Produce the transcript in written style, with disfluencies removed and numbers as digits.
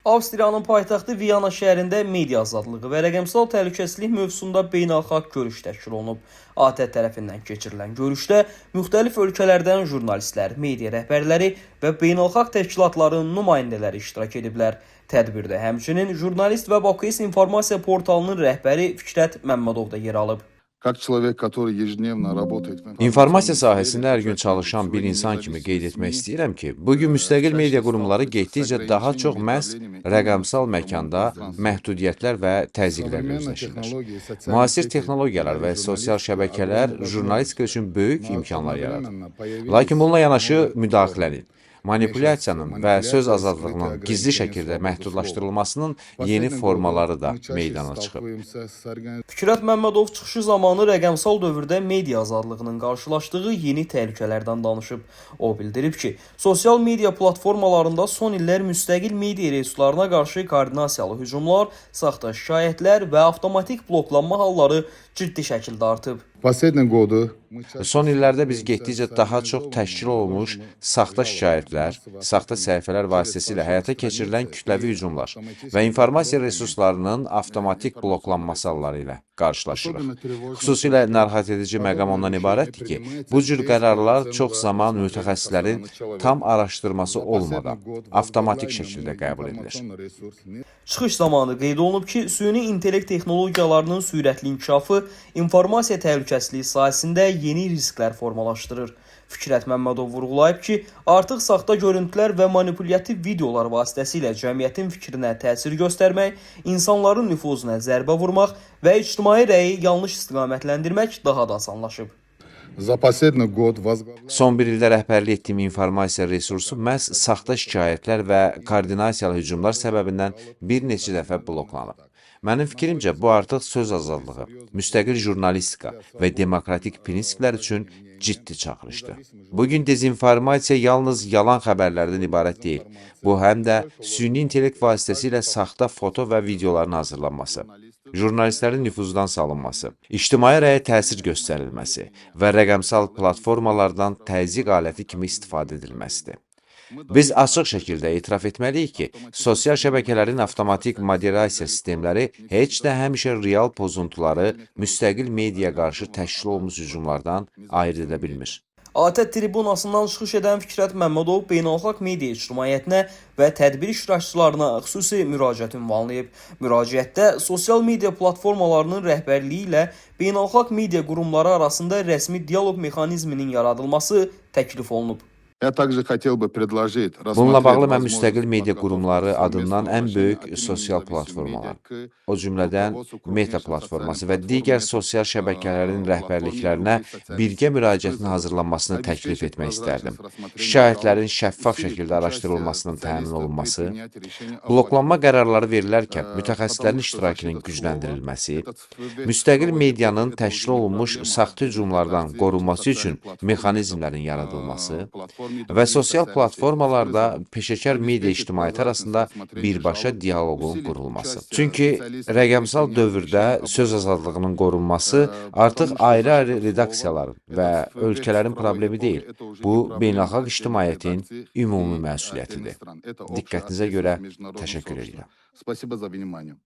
Avstriyanın paytaxtı Viyana şəhərində media azadlığı və rəqəmsal təhlükəsizlik mövzusunda beynəlxalq görüş təşkil olunub. ATƏT tərəfindən keçirilən görüşdə müxtəlif ölkələrdən jurnalistlər, media rəhbərləri və beynəlxalq təşkilatların nümayəndələri iştirak ediblər. Tədbirdə həmçinin jurnalist və Bakuis informasiya portalının rəhbəri Fikrət Məmmədov da yer alıb. İnformasiya sahəsində hər gün çalışan bir insan kimi qeyd etmək istəyirəm ki, bugün müstəqil media qurumları getdikcə daha çox məhz rəqəmsal məkanda məhdudiyyətlər və təzyiqlərlə üzləşirlər. Müasir texnologiyalar və sosial şəbəkələr jurnalistika üçün böyük imkanlar yaradır. Lakin bununla yanaşı müdaxilənin, manipulyasiyanın və söz azadlığının gizli şəkildə məhdudlaşdırılmasının yeni formaları da meydana çıxıb. Fikrət Məmmədov çıxışı zamanı rəqəmsal dövrdə media azadlığının qarşılaşdığı yeni təhlükələrdən danışıb. O bildirib ki, sosial media platformalarında son illər müstəqil media resurslarına qarşı koordinasiyalı hücumlar, saxta şikayətlər və avtomatik bloklanma halları ciddi şəkildə artıb. Son illərdə biz getdikcə daha çox təşkil olunmuş saxta şikayətlər, saxta səhifələr vasitəsilə həyata keçirilən kütləvi hücumlar və informasiya resurslarının avtomatik bloklanması halları ilə qarşılaşırıq. Xüsusilə narahat edici məqam ondan ibarətdir ki, bu cür qərarlar çox zaman mütəxəssislərin tam araşdırması olmadan avtomatik şəkildə qəbul edilir. Çıxış zamanı qeyd olunub ki, süni intellekt texnologiyalarının sürətli inkişafı informasiya təhlükəsizliyi sahəsində yeni risklər formalaşdırır. Fikrət Məmmədov vurğulayıb ki, artıq saxta görüntülər və manipulyativ videolar vasitəsilə cəmiyyətin fikrinə təsir göstərmək, insanların nüfuzuna zərbə vurmaq və ictimai rəyi yanlış istiqamətləndirmək daha da asanlaşıb. Son bir ildə rəhbərlik etdiyim informasiya resursu məhz saxta şikayətlər və koordinasiyalı hücumlar səbəbindən bir neçə dəfə bloklanıb. Mənim fikrimcə, bu artıq söz azadlığı, müstəqil jurnalistika və demokratik prinsiplər üçün ciddi çağırışdır. Bugün dezinformasiya yalnız yalan xəbərlərdən ibarət deyil. Bu, həm də süni intellekt vasitəsilə saxta foto və videoların hazırlanması, jurnalistlərin nüfuzdan salınması, ictimai rəyə təsir göstərilməsi və rəqəmsal platformalardan təzyiq aləti kimi istifadə edilməsidir. Biz açıq şəkildə etiraf etməliyik ki, sosial şəbəkələrin avtomatik moderasiya sistemləri heç də həmişə real pozuntuları müstəqil mediaya qarşı təşkil olunmuş hücumlardan ayırt edə bilmir. ATƏT tribunasından çıxış edən Fikrət Məmmədov beynəlxalq media ictimaiyyətinə və tədbir iştirakçılarına xüsusi müraciət ünvanlayıb. Müraciətdə sosial media platformalarının rəhbərliyi ilə beynəlxalq media qurumları arasında rəsmi dialoq mexanizminin yaradılması təklif olunub. Bununla bağlı mən müstəqil media qurumları adından ən böyük sosial platformalar, o cümlədən Meta platforması və digər sosial şəbəkələrin rəhbərliklərinə birgə müraciətin hazırlanmasını təklif etmək istərdim. Şikayətlərin şəffaf şəkildə araşdırılmasının təmin olunması, bloklanma qərarları verilərkən mütəxəssislərin iştirakının gücləndirilməsi, müstəqil medianın təşkil olunmuş saxta hücumlardan qorunması üçün mexanizmlərin yaradılması və sosial platformalarda peşəkar media ictimaiyyəti arasında birbaşa dialoqun qurulması. Çünki rəqəmsal dövrdə söz azadlığının qorunması artıq ayrı-ayrı redaksiyaların və ölkələrin problemi deyil. Bu, beynəlxalq ictimaiyyətin ümumi məsuliyyətidir. Diqqətinizə görə təşəkkür edirəm.